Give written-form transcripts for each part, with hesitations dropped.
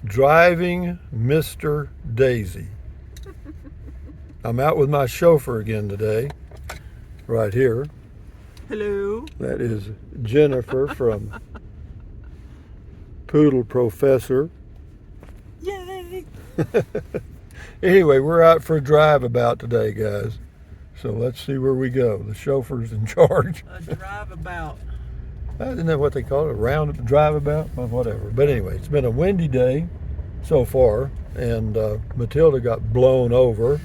Driving Mr. Daisy. I'm out with my chauffeur again today, right here. Hello. That is Jennifer from Poodle Professor. Yay. Anyway, we're out for a drive-about today, guys. So let's see where we go. The chauffeur's in charge. A drive-about. Isn't that what they call it? A round drive-about? Well, whatever. But anyway, it's been a windy day so far, and Matilda got blown over,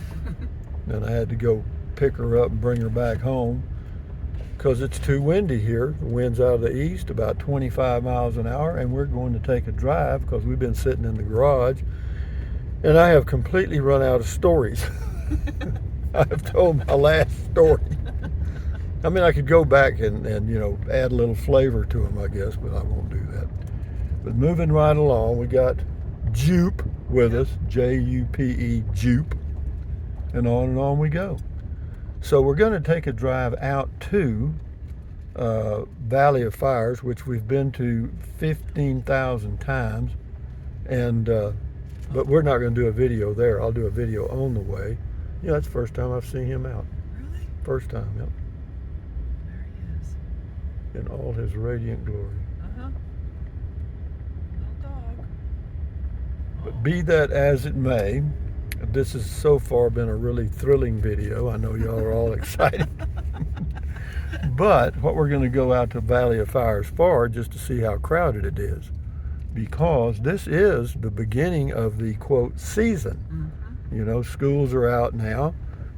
and I had to go pick her up and bring her back home because it's too windy here. The wind's out of the east, about 25 miles an hour, and we're going to take a drive because we've been sitting in the garage, and I have completely run out of stories. I've told my last story. I mean, I could go back and add a little flavor to them, I guess, but I won't do that. But moving right along, we got Jupe with us, Jupe, Jupe, and on we go. So we're going to take a drive out to Valley of Fires, which we've been to 15,000 times, and but we're not going to do a video there. I'll do a video on the way. Yeah, that's the first time I've seen him out. Really? First time, yep. There he is. In all his radiant glory. Uh-huh. Little dog. But be that as it may, this has so far been a really thrilling video. I know y'all are all excited. But what we're going to go out to Valley of Fires for, just to see how crowded it is. Because this is the beginning of the, quote, season. Mm-hmm. You know, schools are out now,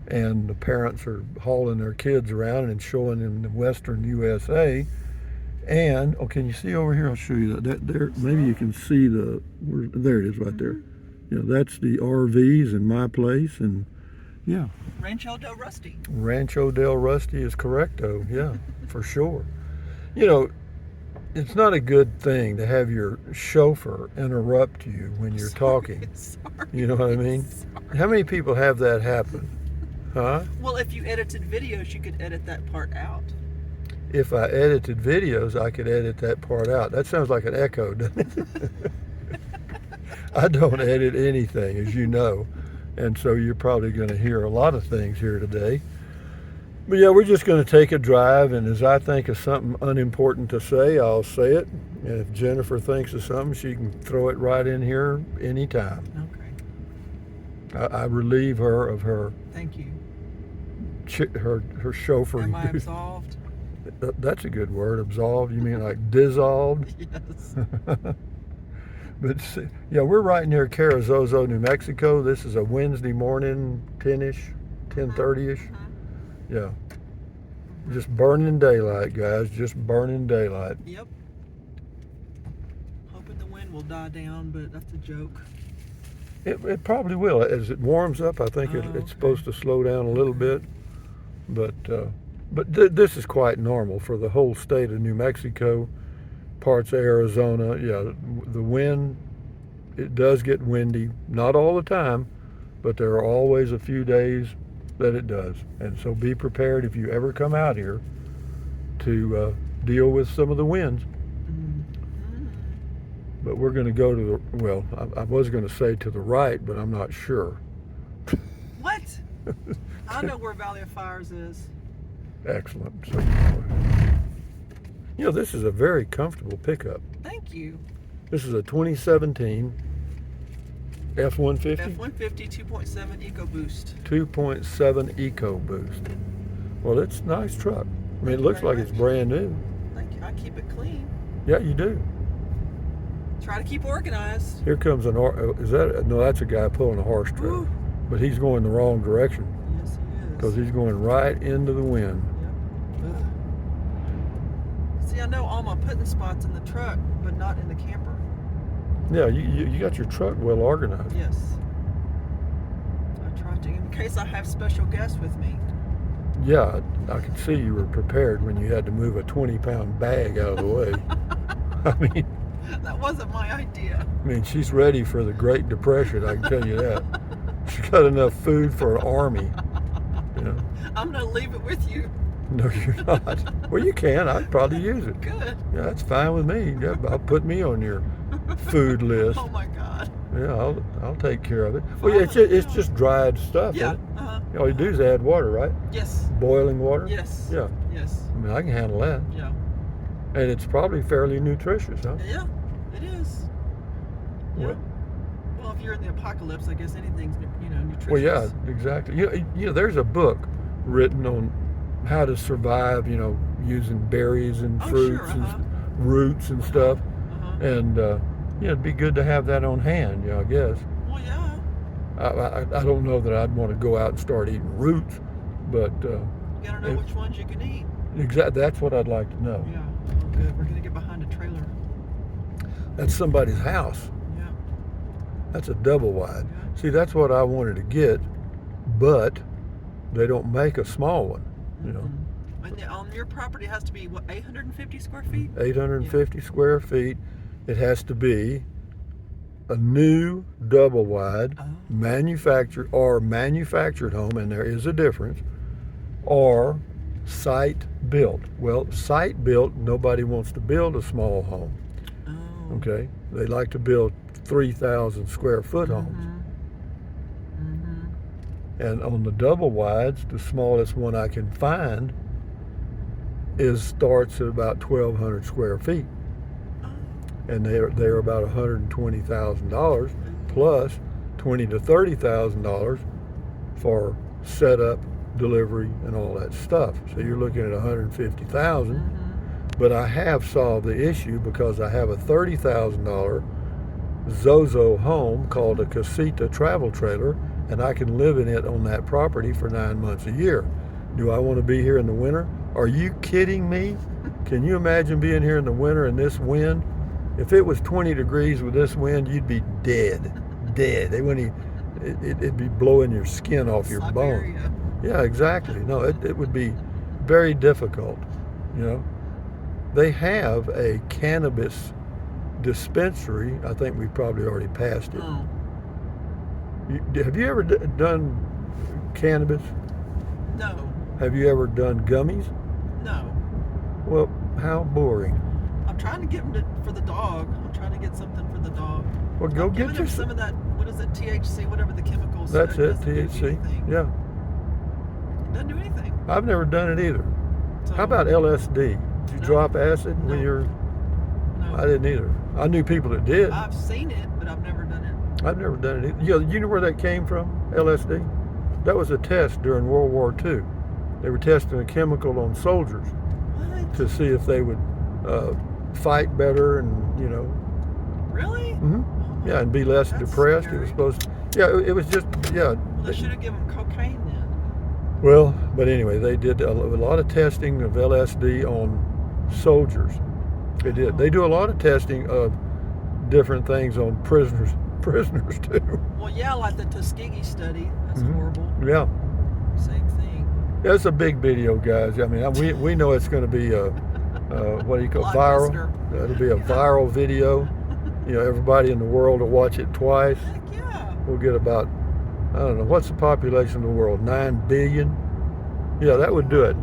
and the parents are hauling their kids around and showing them the western USA. And, oh, can you see over here? I'll show you that. There, maybe you can see there it is right there. Yeah, that's the RVs in my place, and yeah. Rancho Del Rusty. Rancho Del Rusty is correcto, yeah, for sure. You know, it's not a good thing to have your chauffeur interrupt you when you're talking. Sorry. You know what I mean? Sorry. How many people have that happen? Huh? Well, if you edited videos, you could edit that part out. If I edited videos, I could edit that part out. That sounds like an echo, doesn't it? I don't edit anything, as you know. And so you're probably going to hear a lot of things here today. But yeah, we're just going to take a drive, and as I think of something unimportant to say, I'll say it. And if Jennifer thinks of something, she can throw it right in here anytime. Okay. I relieve her of her Thank you. her chauffeuring. Am I absolved? That's a good word, absolved. You mean like dissolved? Yes. But yeah, we're right near Carrizozo, New Mexico. This is a Wednesday morning, 10-ish, 10:30-ish. Yeah. Just burning daylight, guys. Just burning daylight. Yep. Hoping the wind will die down, but that's a joke. It probably will. As it warms up, I think it's supposed to slow down a little bit. But this is quite normal for the whole state of New Mexico, parts of Arizona. Yeah, the wind, it does get windy. Not all the time, but there are always a few days that it does. And so be prepared if you ever come out here to deal with some of the winds. But we're going to go to the, well, I was going to say to the right, but I'm not sure. What? I know where Valley of Fires is. Excellent. So, you know, this is a very comfortable pickup. Thank you. This is a 2017 F-150? F-150 2.7 EcoBoost. 2.7 EcoBoost. Well, it's a nice truck. I mean, it looks like it's brand new. Thank you. I keep it clean. Yeah, you do. Try to keep organized. Here comes is that, no, that's a guy pulling a horse trailer. Ooh. But he's going the wrong direction Yes, he is. because he's going right into the wind. Yep. Ugh. See, I know all my putting spots in the truck, but not in the camper. Yeah, you got your truck well organized. Yes. I try to, in case I have special guests with me. Yeah, I could see you were prepared when you had to move a 20-pound bag out of the way. I mean, That wasn't my idea. she's ready for the Great Depression, I can tell you that. She's got enough food for an army. You know? I'm going to leave it with you. No, you're not. Well, you can. I'd probably use it. Good. Yeah, that's fine with me. Yeah, I'll put me on your food list. Oh my God. Yeah, I'll take care of it. Well, yeah, it's just dried stuff. Yeah. Isn't it? All you do is add water, right? Yes. Boiling water. Yes. Yeah. Yes. I mean, I can handle that. Yeah. And it's probably fairly nutritious, huh? Yeah, it is. Yeah. Well, Well, if you're in the apocalypse, I guess anything's nutritious. well, yeah, exactly. There's a book written on how to survive, using berries and Oh, fruits sure, and roots and stuff. And it'd be good to have that on hand, I guess. Well, yeah. I don't know that I'd want to go out and start eating roots, but You gotta know which ones you can eat. exactly that's what I'd like to know. Yeah. Oh, good. We're gonna get behind a trailer. That's somebody's house. Yeah. That's a double wide. Yeah. See, that's what I wanted to get, but they don't make a small one, And on your property has to be, what, 850 square feet? 850 square feet. It has to be a new double wide, manufactured home, and there is a difference, or site built. Well, site built, nobody wants to build a small home. Oh. Okay? They like to build 3,000 square foot homes. And on the double wides, the smallest one I can find starts at about 1,200 square feet. And they're about $120,000 plus $20,000 to $30,000 for setup, delivery, and all that stuff. So you're looking at $150,000. But I have solved the issue because I have a $30,000 Zozo home called a casita travel trailer, and I can live in it on that property for 9 months a year. Do I want to be here in the winter? Are you kidding me? Can you imagine being here in the winter in this wind? If it was 20 degrees with this wind, you'd be dead. They wouldn't it'd be blowing your skin off your bone. Yeah, exactly. No, it would be very difficult. They have a cannabis dispensary. I think we probably already passed it. Oh. Have you ever done cannabis? No. Have you ever done gummies? No. Well, how boring. I'm trying to get him for the dog. I'm trying to get something for the dog. Well, go I'm get giving him yourself. some of that, what is it, THC, whatever the chemicals. That's that it, doesn't do THC. anything. Yeah. Doesn't do anything. I've never done it either. So, How about LSD? Did you No. drop acid when No. you're? No. I didn't either. I knew people that did. I've seen it, but I've never done it. I've never done it either. You know where that came from, LSD? That was a test during World War II. They were testing a chemical on soldiers What? to see if they would fight better and, Really? yeah, and be less That's depressed. scary. It was supposed to, yeah, it was just, yeah. Well, they should have given him cocaine then. Well, but anyway, they did a lot of testing of LSD on soldiers. They did. They do a lot of testing of different things on prisoners too. Well, yeah, like the Tuskegee study. That's Mhm. horrible. Yeah. Same thing. Yeah, it's a big video, guys. I mean, we know it's going to be a what do you call it? Viral? Blockbuster. It'll be a viral video. Everybody in the world will watch it twice. Heck yeah. We'll get about, I don't know, what's the population of the world? 9 billion? Yeah, that would do it.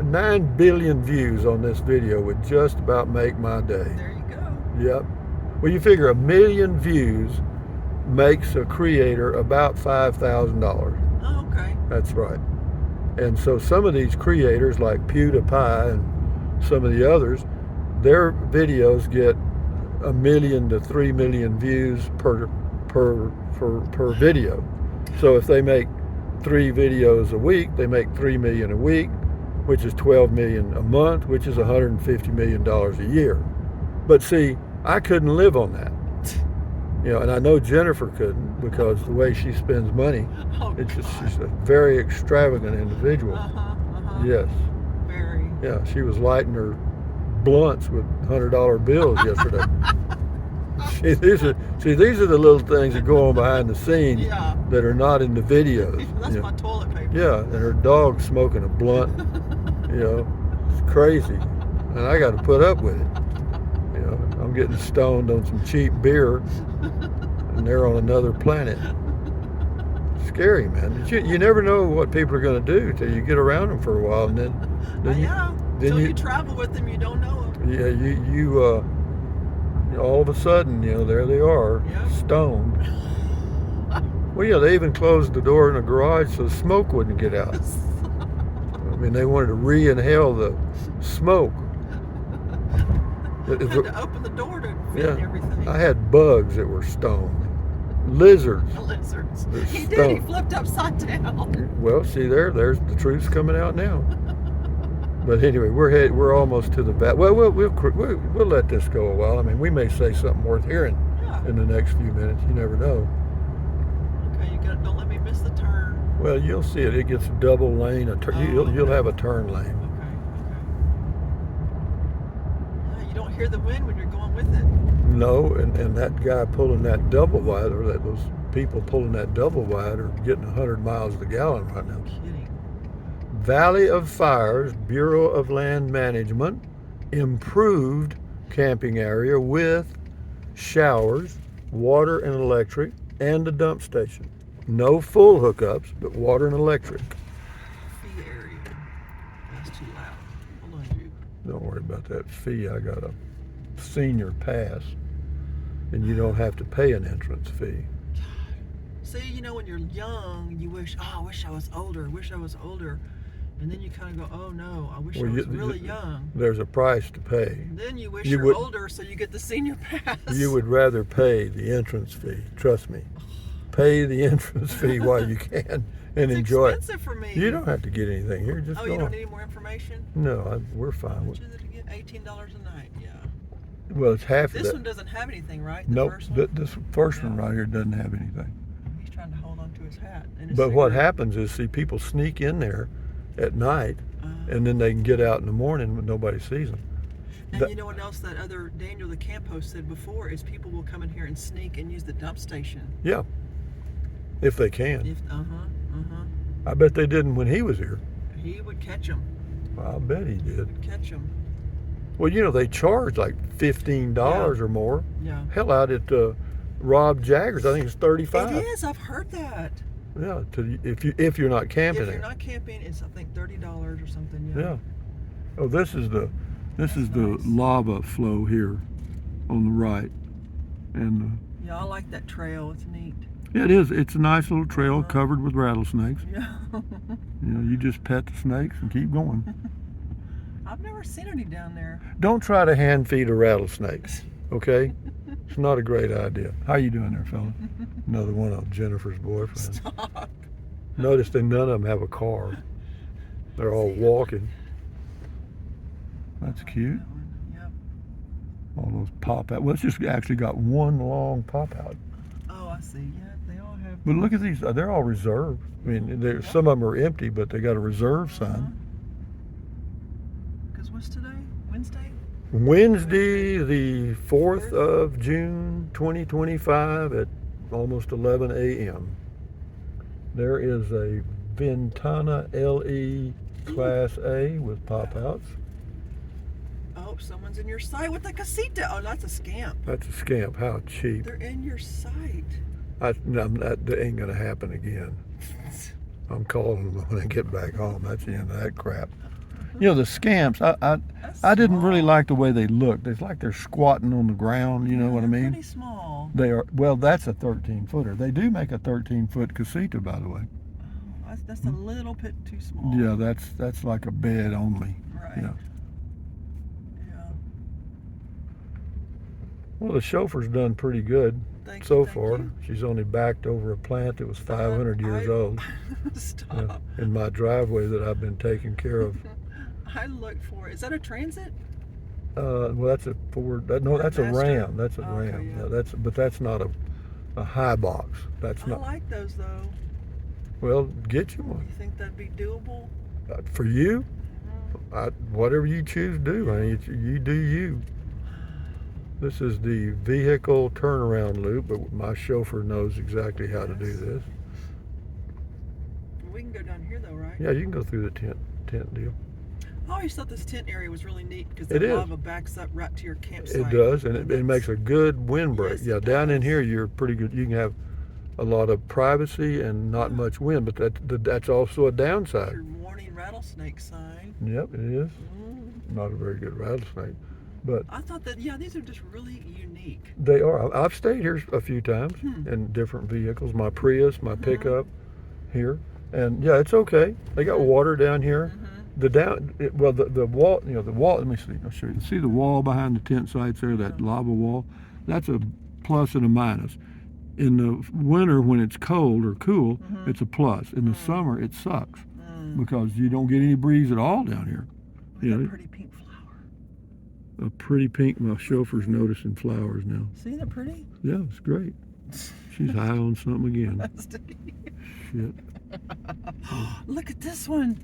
9 billion views on this video would just about make my day. There you go. Yep. Well, you figure 1 million views makes a creator about $5,000. Oh, okay. That's right. And so some of these creators like PewDiePie and some of the others, their videos get 1 million to 3 million views per video. So if they make 3 videos a week, they make 3 million a week, which is 12 million a month, which is $150 million a year. But see, I couldn't live on that. And I know Jennifer couldn't because the way she spends money, Oh, she's a very extravagant individual. Yes. Very. Yeah, she was lighting her blunts with $100 bills yesterday. These are the little things that go on behind the scenes Yeah. that are not in the videos. That's my toilet paper. Yeah, and her dog smoking a blunt. It's crazy, and I got to put up with it. I'm getting stoned on some cheap beer, and they're on another planet. Scary, man. You never know what people are going to do till you get around them for a while, and then Until you travel with them, you don't know them. yeah, all of a sudden, there they are, Yep. stoned. Well, yeah, they even closed the door in the garage so smoke wouldn't get out. I mean, they wanted to re-inhale the smoke. Had to open the door to fit everything. I had bugs that were stoned. Lizards. Lizards. They're He did. He stoned. flipped upside down. Well, see there's the truth's coming out now. But anyway, we're almost to the back. Well, we'll let this go a while. I mean, we may say something worth hearing in the next few minutes. You never know. Okay, don't let me miss the turn. Well, you'll see it. It gets a double lane. You'll have a turn lane. Okay. Yeah, you don't hear the wind when you're going with it. No, and that guy pulling that double wide, or those people pulling that double wide, are getting 100 miles a gallon right now. No kidding. Valley of Fires, Bureau of Land Management, improved camping area with showers, water and electric, and a dump station. No full hookups, but water and electric. Fee area. That's too loud. Hold on, Jude. Don't worry about that fee. I got a senior pass, and you don't have to pay an entrance fee. See, when you're young, you wish, I wish I was older. And then you kind of go, oh no, I wish I was really young. There's a price to pay. Then you wish you're older so you get the senior pass. You would rather pay the entrance fee. Trust me. Pay the entrance fee while you can and enjoy it. It's expensive for me. You don't have to get anything here. Just go. You don't need any more information? No, we're fine. How much is it again? $18 a night, yeah. Well, it's half of that. This one doesn't have anything, right? Nope. This first one right here doesn't have anything. He's trying to hold on to his hat. And his but cigarette. What happens is, people sneak in there at night, and then they can get out in the morning when nobody sees them. And you know what else that other Daniel the camp host said before is people will come in here and sneak and use the dump station. Yeah. If they can. I bet they didn't when he was here. He would catch them. I'll bet he did. Catch them. Well, they charge like $15 or more. Yeah. Hell, out at Rob Jagger's, I think it's $35. It is. I've heard that. Yeah. If you're not camping. If you're not camping, it's I think $30 or something. Yeah. Yeah. Oh, this is the lava flow here on the right, and. Yeah, I like that trail. It's neat. Yeah, it is. It's a nice little trail covered with rattlesnakes. Yeah. You just pet the snakes and keep going. I've never seen any down there. Don't try to hand feed a rattlesnake, okay? It's not a great idea. How you doing there, fella? Another one of Jennifer's boyfriends. Stop. Notice that none of them have a car. They're all walking. That's cute. Yep. All those pop out. Well, it's just actually got one long pop out. Oh, I see. Yeah, they all have. But look at these. They're all reserved. I mean, some of them are empty, but they got a reserve sign. Because what's today? Wednesday? Wednesday, the 4th of June, 2025 at almost 11 a.m. There is a Ventana LE Class A with pop-outs. Oh, someone's in your sight with a casita. Oh, that's a scamp. That's a scamp. How cheap. They're in your sight. That ain't going to happen again. I'm calling them when I get back home. That's the end of that crap. The scamps, I didn't really like the way they looked. It's like they're squatting on the ground, you know what I mean? Pretty small. They are. Well, that's a 13-footer. They do make a 13-foot casita, by the way. Oh, that's a little bit too small. Yeah, that's like a bed only. Right. Yeah. Yeah. Well, the chauffeur's done pretty good so far. She's only backed over a plant that was 500 years old. Stop. In my driveway that I've been taking care of. I looked for it. Is that a Transit? Well, that's a Ford. No, that's a Ram. That's a Ram. Yeah, but that's not a high box. That's not. I like those though. Well, get you one. You think that'd be doable? For you? Whatever you choose to do, honey. You do you. This is the vehicle turnaround loop, but my chauffeur knows exactly how to do this. We can go down here though, right? Yeah, you can go through the tent deal. I always thought this tent area was really neat because the lava backs up right to your campsite. It does, and it makes a good windbreak. Yes, yeah, down in here you're pretty good. You can have a lot of privacy and not much wind, but that's also a downside. Your warning rattlesnake sign. Yep, it is. Not a very good rattlesnake. But I thought that, yeah, these are just really unique. they are. I've stayed here a few times in different vehicles. My Prius, my pickup here, and yeah, it's okay. They got water down here. The wall, the wall. Let me see. I'll show you. See the wall behind the tent sites there, that lava wall. That's a plus and a minus. In the winter, when it's cold or cool, it's a plus. In the summer, it sucks because you don't get any breeze at all down here. Look at that pretty pink flower. A pretty pink. My chauffeur's noticing flowers now. See, they're pretty. Yeah, it's great. She's high on something again. Shit. Look at this one.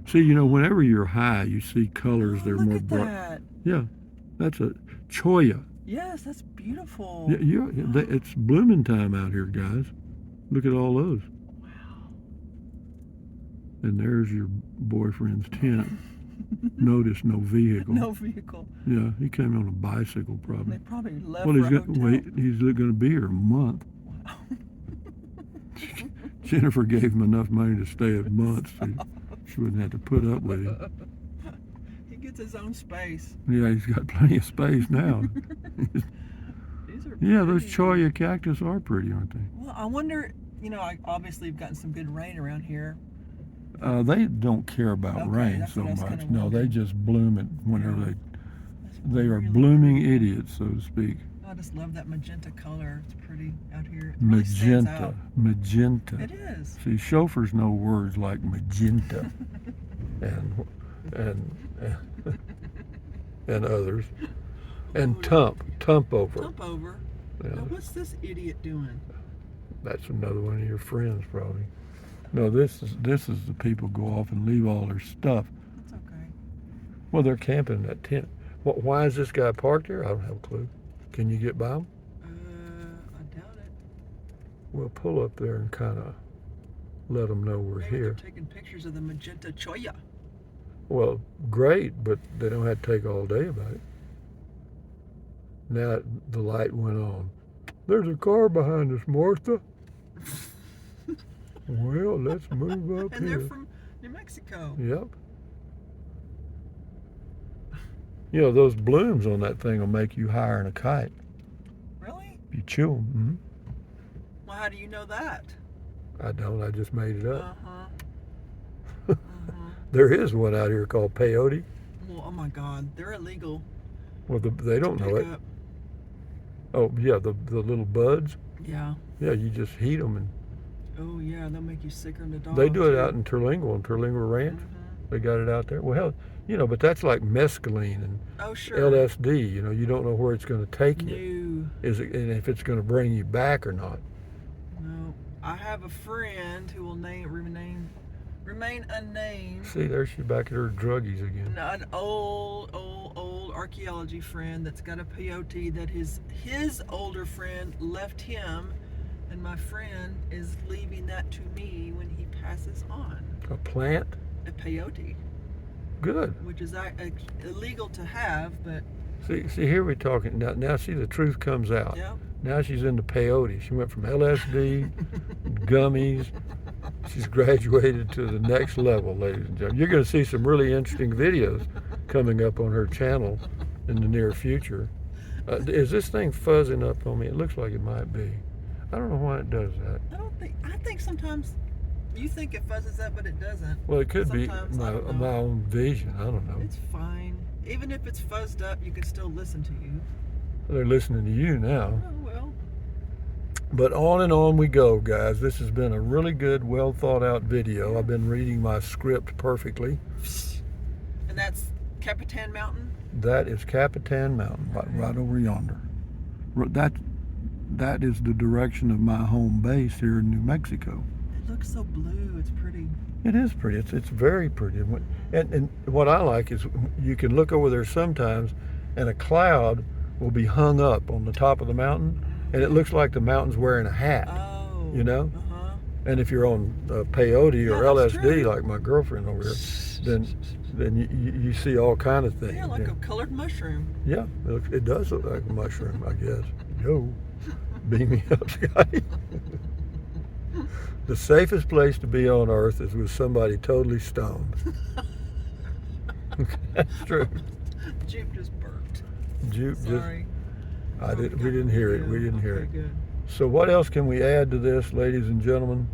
See, whenever you're high, you see colors. They're more bright. Look at that. Yeah, that's a cholla. Yes, that's beautiful. Yeah, it's blooming time out here, guys. Look at all those. Wow. And there's your boyfriend's tent. Notice no vehicle. No vehicle. Yeah, he came on a bicycle probably. They probably left. Well, he's going to be here a month. Wow. Jennifer gave him enough money to stay a month, so she wouldn't have to put up with him. He gets his own space. Yeah, he's got plenty of space now. These are yeah, those pretty. cholla cactus are pretty, aren't they? Well, I wonder, I obviously have gotten some good rain around here. They don't care about rain that's so what I was much. kinda No, they wondering. just bloom it whenever That's they are really blooming idiots, so to speak. I just love that magenta color. It's pretty out here. It really stands Magenta, out. magenta. It is. See, chauffeurs know words like magenta and others, and tump over. Tump over. Yeah, Now, what's this idiot doing? that's another one of your friends, probably. No, this is the people go off and leave all their stuff. That's okay. Well, they're camping in that tent. Why is this guy parked here? I don't have a clue. Can you get by him? I doubt it. We'll pull up there and kind of let them know we're Maybe here. they're taking pictures of the magenta cholla. Well, great, but they don't have to take all day about it. Now the light went on. There's a car behind us, Martha. Well, let's move up And here. they're from New Mexico. Yep. Those blooms on that thing will make you higher than a kite. Really? If you chew them. Well, how do you know that? I don't. I just made it up. Uh-huh. There is one out here called peyote. Well, oh my God, they're illegal. Well, they don't know Pick it. up. Oh, yeah, the little buds. Yeah. Yeah, you just heat them, and Oh yeah, they'll make you sicker than a dog. they do it too. out in Terlingua Ranch. Mhm. They got it out there. Well, hell, but that's like mescaline and Oh sure. LSD. You don't know where it's going to take you. No. Is it, and if it's going to bring you back or not. No. I have a friend who will remain unnamed. See, there she's back at her druggies again. An old archaeology friend that's got a peyote that his older friend left him, and my friend is leaving that to me when he passes on. A plant? A peyote, Good. which is illegal to have, but See, here we're talking. Now see, the truth comes out. yeah. Now she's into peyote. She went from LSD, gummies. She's graduated to the next level, ladies and gentlemen. You're going to see some really interesting videos coming up on her channel in the near future. Is this thing fuzzing up on me? It looks like it might be. I don't know why it does that. I think sometimes you think it fuzzes up, but it doesn't. Well, it could be Sometimes, I don't know. my own vision. I don't know. It's fine. Even if it's fuzzed up, you can still listen to you. They're listening to you now. Oh well. But on and on we go, guys. This has been a really good, well thought out video. I've been reading my script perfectly. And that's Capitan Mountain? That is Capitan Mountain, right over yonder. That is the direction of my home base here in New Mexico. It looks so blue. It's pretty. It is pretty. It's very pretty. And what I like is you can look over there sometimes, and a cloud will be hung up on the top of the mountain, and it looks like the mountain's wearing a hat. Oh. You know? Uh-huh. And if you're on peyote or Yeah, that's LSD, true. like my girlfriend over here, then you see all kind of things. Yeah, like a colored mushroom. Yeah, it does look like a mushroom, I guess. Yo, beam me up, Scotty. The safest place to be on Earth is with somebody totally stoned. That's true. Jupe just burped. Jupe Sorry. we didn't hear it. We didn't hear Okay, it. good. So what else can we add to this, ladies and gentlemen?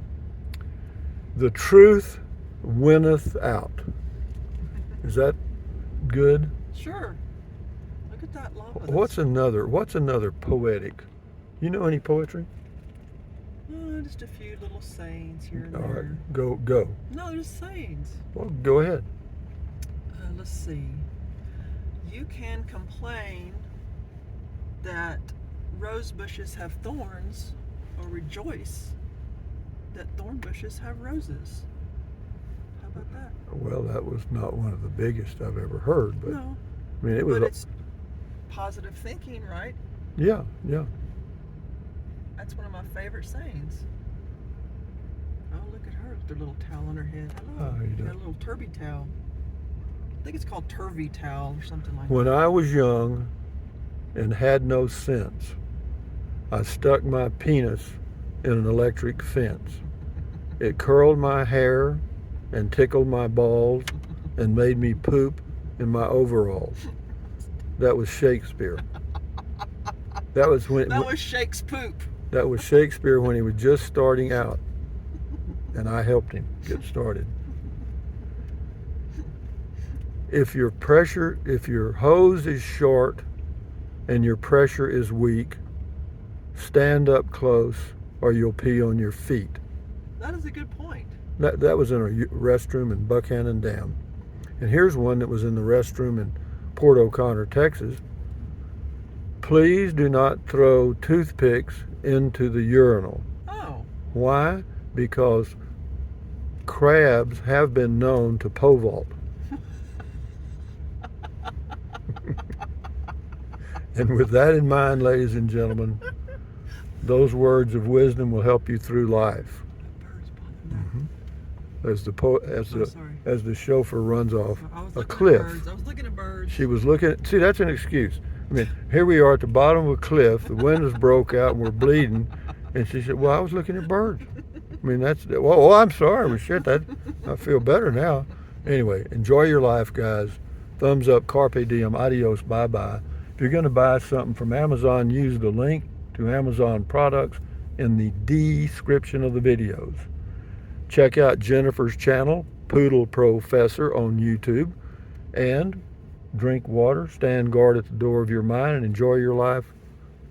The truth winneth out. Is that good? Sure. Look at that lava. What's another poetic? You know any poetry? Just a few little sayings here and All there. right, go. No, there's sayings. Well, go ahead. Let's see. You can complain that rose bushes have thorns, or rejoice that thorn bushes have roses. How about that? Well, that was not one of the biggest I've ever heard, but No, I mean it was. but it's positive thinking, right? Yeah. That's one of my favorite sayings. Oh, look at her with her little towel on her head. Hello. How you doing? Got a little turvy towel. I think it's called turvy towel or something like When that. I was young and had no sense, I stuck my penis in an electric fence. It curled my hair and tickled my balls and made me poop in my overalls. That was Shakespeare. That was Shakespeare's poop. That was Shakespeare when he was just starting out, and I helped him get started. If your hose is short and your pressure is weak, stand up close or you'll pee on your feet. That is a good point. That was in a restroom in Buchanan Dam. And here's one that was in the restroom in Port O'Connor, Texas. Please do not throw toothpicks into the urinal. Oh. Why? Because crabs have been known to pole vault. And with that in mind, ladies and gentlemen, those words of wisdom will help you through life. Birds bothering Mm-hmm. As the chauffeur runs off a at cliff. birds. I was looking at birds. She was looking. See, that's an excuse. I mean, here we are at the bottom of a cliff. The wind has broke out and we're bleeding. And she said, "Well, I was looking at birds." I mean, well, I'm sorry. Well, shit, I feel better now. Anyway, enjoy your life, guys. Thumbs up, carpe diem, adios, bye-bye. If you're going to buy something from Amazon, use the link to Amazon products in the description of the videos. Check out Jennifer's channel, Poodle Professor, on YouTube. And drink water, stand guard at the door of your mind, and enjoy your life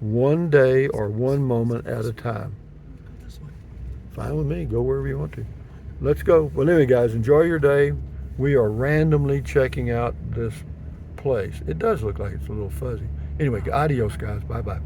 one day or one moment at a time. Go this way. Fine with me. Go wherever you want to. Let's go. Well, anyway, guys, enjoy your day. We are randomly checking out this place. It does look like it's a little fuzzy. Anyway, adios, guys. Bye-bye.